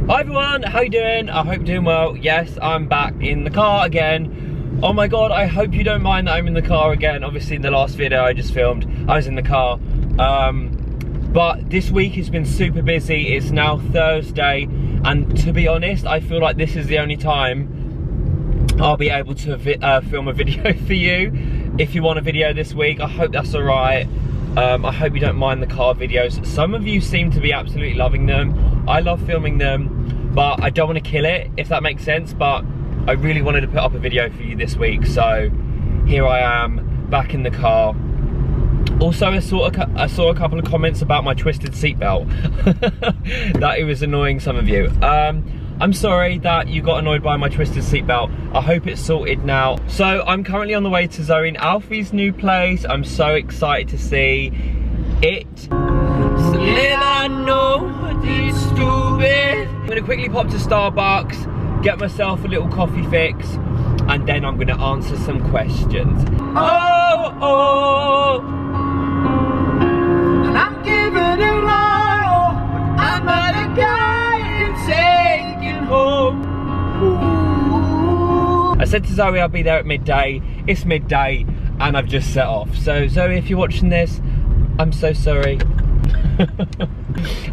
Hi everyone, how you doing? I hope you're doing well. Yes, I'm back in the car again. Oh my god, I hope you don't mind that I'm in the car again. Obviously in the last video I just filmed, I was in the car. But this week has been super busy. It's now Thursday, and to be honest, I feel like this is the only time I'll be able to film a video for you. If you want a video this week, I hope that's alright. I hope you don't mind the car videos. Some of you seem to be absolutely loving them. I love filming them, but I don't want to kill it, if that makes sense. But I really wanted to put up a video for you this week, so here I am, back in the car. Also, I saw a couple of comments about my twisted seatbelt, that it was annoying some of you. I'm sorry that you got annoyed by my twisted seatbelt. I hope it's sorted now. So I'm currently on the way to Zoe and Alfie's new place. I'm so excited to see it. So little I know it's stupid. I'm gonna quickly pop to Starbucks, get myself a little coffee fix, and then I'm gonna answer some questions. Oh, and I'm giving it all. I'm not a guy and taking home. I said to Zoe I'll be there at midday. It's midday and I've just set off. So Zoe, if you're watching this, I'm so sorry.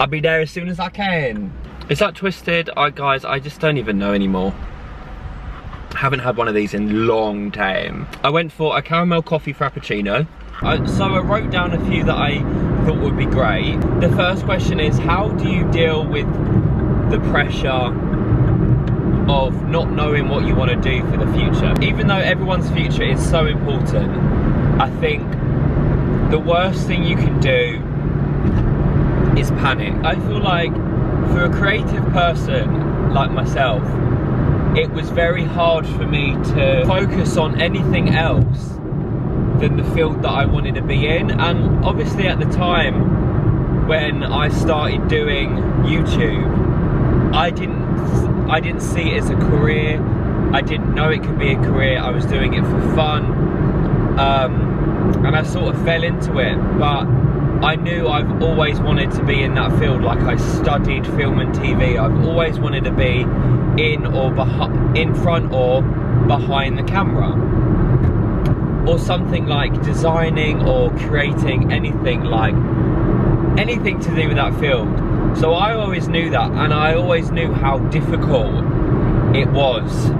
I'll be there as soon as I can. Is that twisted? Guys, I just don't even know anymore. Haven't had one of these in a long time. I went for a caramel coffee frappuccino. So I wrote down a few that I thought would be great. The first question is, how do you deal with the pressure of not knowing what you want to do for the future? Even though everyone's future is so important, I think the worst thing you can do is panic. I feel like for a creative person like myself, it was very hard for me to focus on anything else than the field that I wanted to be in. And obviously at the time when I started doing YouTube, I didn't see it as a career. I didn't know it could be a career. I was doing it for fun, and I sort of fell into it. But I knew I've always wanted to be in that field. Like, I studied film and TV. I've always wanted to be in front or behind the camera, or something like designing or creating anything to do with that field. So I always knew that, and I always knew how difficult it was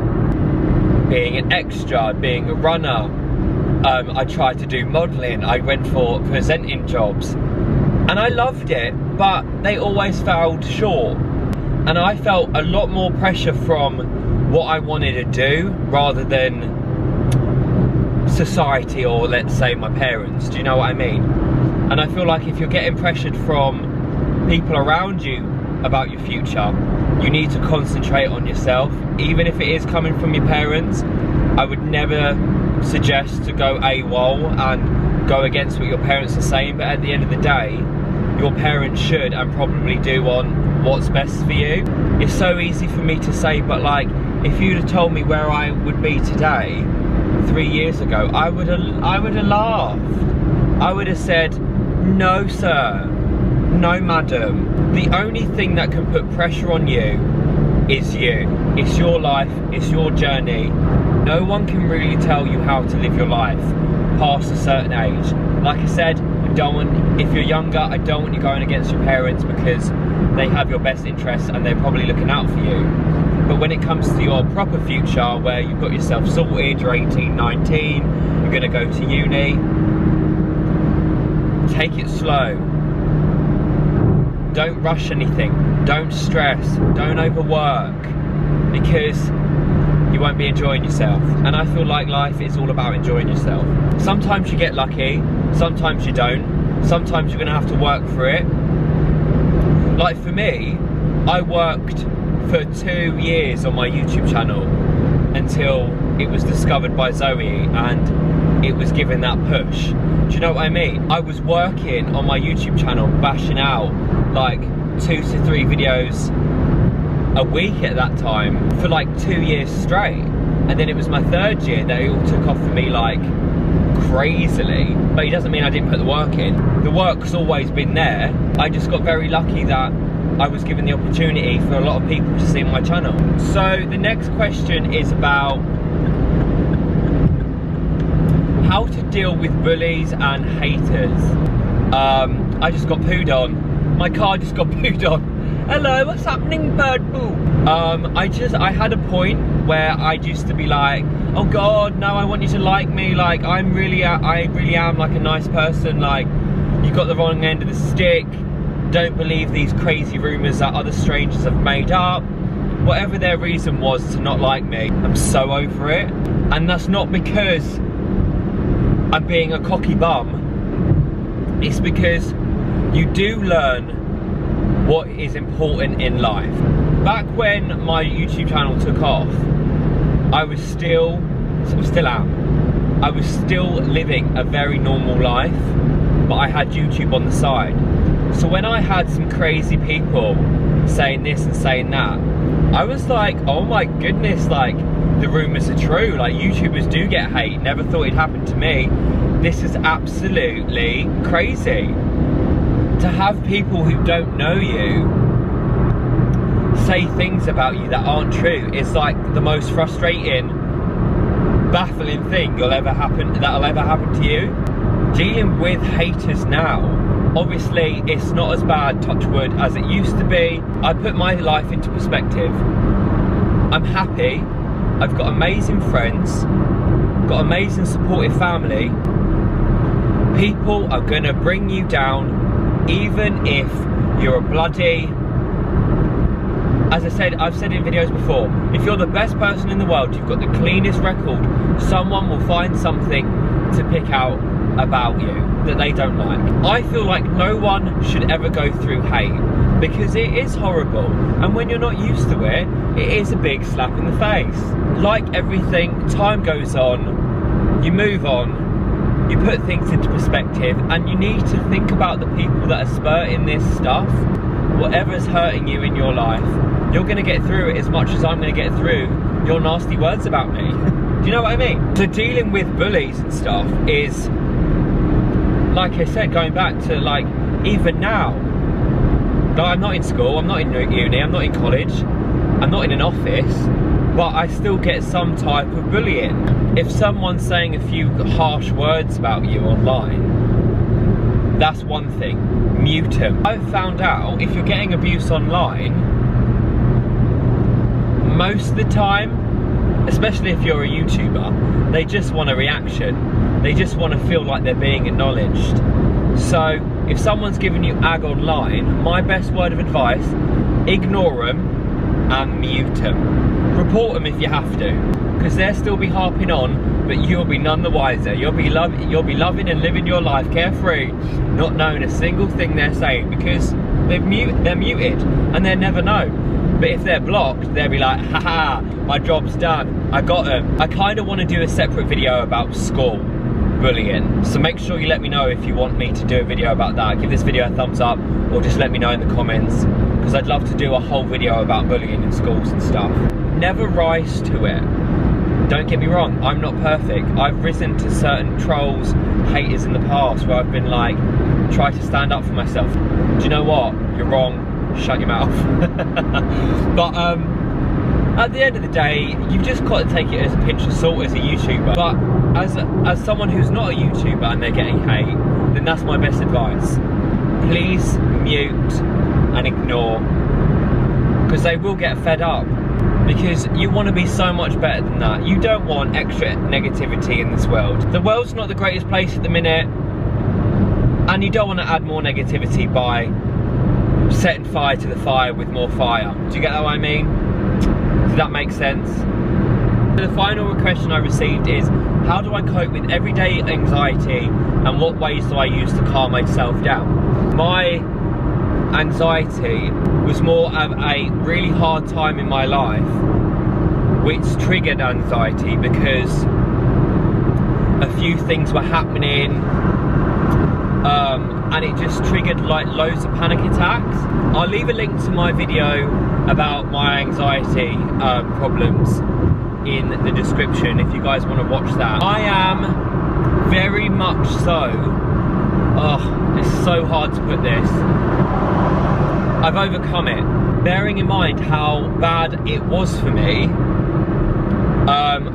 being an extra, being a runner. I tried to do modelling, I went for presenting jobs, and I loved it, but they always fell short. And I felt a lot more pressure from what I wanted to do rather than society, or let's say my parents. Do you know what I mean? And I feel like if you're getting pressured from people around you about your future, you need to concentrate on yourself. Even if it is coming from your parents, I would never suggest to go AWOL and go against what your parents are saying, but at the end of the day, your parents should and probably do on what's best for you. It's so easy for me to say, but like, if you'd have told me where I would be today 3 years ago, I would have laughed. I would have said, no sir, no madam. The only thing that can put pressure on you is you. It's your life, it's your journey. No one can really tell you how to live your life past a certain age. Like I said, if you're younger, I don't want you going against your parents, because they have your best interests and they're probably looking out for you. But when it comes to your proper future, where you've got yourself sorted, you're 18, 19, you're gonna go to uni, take it slow. Don't rush anything, don't stress, don't overwork, because you won't be enjoying yourself. And I feel like life is all about enjoying yourself. Sometimes you get lucky, sometimes you don't. Sometimes you're gonna have to work for it. Like for me, I worked for 2 years on my YouTube channel until it was discovered by Zoe and it was given that push. Do you know what I mean? I was working on my YouTube channel, bashing out like 2 to 3 videos a week at that time for like 2 years straight. And then it was my 3rd year that it all took off for me like crazily. But it doesn't mean I didn't put the work in. The work's always been there. I just got very lucky that I was given the opportunity for a lot of people to see my channel. So the next question is about how to deal with bullies and haters. I just got pooed on. My car just got pooed on. Hello, what's happening, bird boo? I had a point where I used to be like, oh God, no, I want you to like me. Like, I really am like a nice person. Like, you got the wrong end of the stick. Don't believe these crazy rumors that other strangers have made up. Whatever their reason was to not like me, I'm so over it. And that's not because I'm being a cocky bum. It's because you do learn what is important in life. Back when my YouTube channel took off, I was still am. I was still living a very normal life, but I had YouTube on the side. So when I had some crazy people saying this and saying that, I was like, oh my goodness, like, the rumors are true. Like, YouTubers do get hate. Never thought it'd happen to me. This is absolutely crazy. To have people who don't know you say things about you that aren't true is like the most frustrating, baffling thing that'll ever happen to you. Dealing with haters now, obviously it's not as bad, touch wood, as it used to be. I put my life into perspective. I'm happy. I've got amazing friends, got amazing supportive family. People are gonna bring you down, even if you're a bloody, as I've said in videos before, if you're the best person in the world, you've got the cleanest record, someone will find something to pick out about you that they don't like. I feel like no one should ever go through hate, because it is horrible, and when you're not used to it, it is a big slap in the face. Like everything, time goes on, you move on, you put things into perspective, and you need to think about the people that are spurting this stuff. Whatever's hurting you in your life, you're gonna get through it as much as I'm gonna get through your nasty words about me. Do you know what I mean? So dealing with bullies and stuff is, like I said, going back to like, even now, I'm not in school, I'm not in uni, I'm not in college, I'm not in an office, but I still get some type of bullying. If someone's saying a few harsh words about you online, that's one thing, mute them. I've found out if you're getting abuse online, most of the time, especially if you're a YouTuber, they just want a reaction. They just want to feel like they're being acknowledged. So if someone's giving you ag online, my best word of advice, ignore them and mute them. Report them if you have to, because they'll still be harping on, but you'll be none the wiser. You'll be loving and living your life carefree, not knowing a single thing they're saying, because they're muted and they'll never know. But if they're blocked, they'll be like, haha, my job's done, I got them. I kind of want to do a separate video about school bullying, so make sure you let me know if you want me to do a video about that. Give this video a thumbs up, or just let me know in the comments, because I'd love to do a whole video about bullying in schools and stuff. Never rise to it. Don't get me wrong, I'm not perfect. I've risen to certain trolls, haters in the past, where I've been like, try to stand up for myself. Do you know what? You're wrong. Shut your mouth. But at the end of the day, you've just got to take it as a pinch of salt as a YouTuber. But as someone who's not a YouTuber and they're getting hate, then that's my best advice. Please mute and ignore, because they will get fed up. Because you want to be so much better than that. You don't want extra negativity in this world. The world's not the greatest place at the minute, and you don't want to add more negativity by setting fire to the fire with more fire. Do you get what I mean? Does that make sense? The final question I received is, how do I cope with everyday anxiety, and what ways do I use to calm myself down? My anxiety was more of a really hard time in my life, which triggered anxiety because a few things were happening, and it just triggered like loads of panic attacks. I'll leave a link to my video about my anxiety problems in the description if you guys want to watch that. I am very much so, oh, it's so hard to put this. I've overcome it. Bearing in mind how bad it was for me,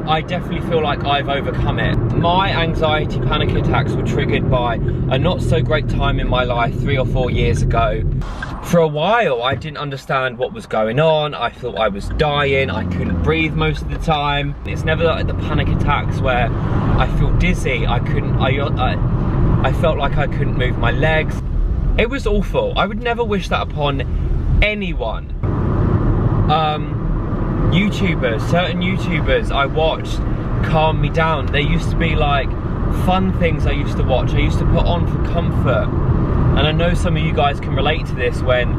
I definitely feel like I've overcome it. My anxiety panic attacks were triggered by a not so great time in my life 3 or 4 years ago. For a while, I didn't understand what was going on. I thought I was dying. I couldn't breathe most of the time. It's never like the panic attacks where I feel dizzy. I felt like I couldn't move my legs. It was awful. I would never wish that upon anyone. Certain YouTubers I watched calmed me down. There used to be like fun things I used to watch. I used to put on for comfort. And I know some of you guys can relate to this when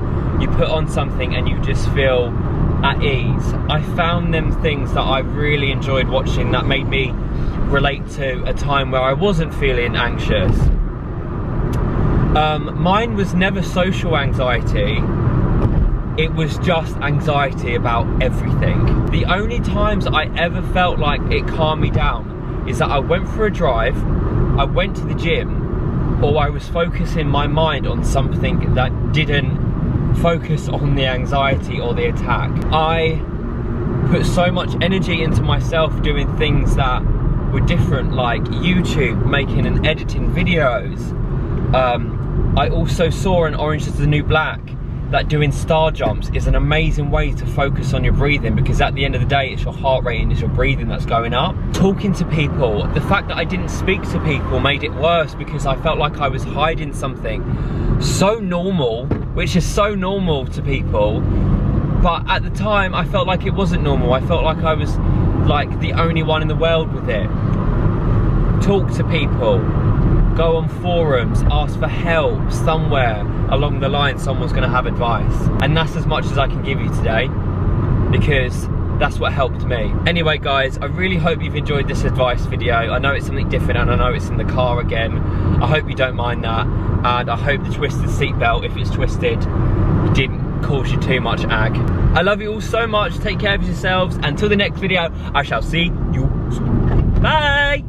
you put on something and you just feel at ease. I found them things that I really enjoyed watching that made me relate to a time where I wasn't feeling anxious. Mine was never social anxiety. It was just anxiety about everything. The only times I ever felt like it calmed me down is that I went for a drive, I went to the gym, or I was focusing my mind on something that didn't focus on the anxiety or the attack. I put so much energy into myself doing things that were different, like YouTube, making and editing videos. I also saw in Orange Is the New Black that doing star jumps is an amazing way to focus on your breathing, because at the end of the day it's your heart rate and it's your breathing that's going up. Talking to people, the fact that I didn't speak to people made it worse because I felt like I was hiding something so normal, which is so normal to people, but at the time I felt like it wasn't normal. I felt like I was like the only one in the world with it. Talk to people, go on forums, ask for help. Somewhere along the line someone's going to have advice, and that's as much as I can give you today, because that's what helped me. Anyway guys, I really hope you've enjoyed this advice video. I know it's something different and I know it's in the car again. I hope you don't mind that, and I hope the twisted seatbelt, if it's twisted, didn't cause you too much ag. I love you all so much. Take care of yourselves. Until the next video, I shall see you soon. Bye.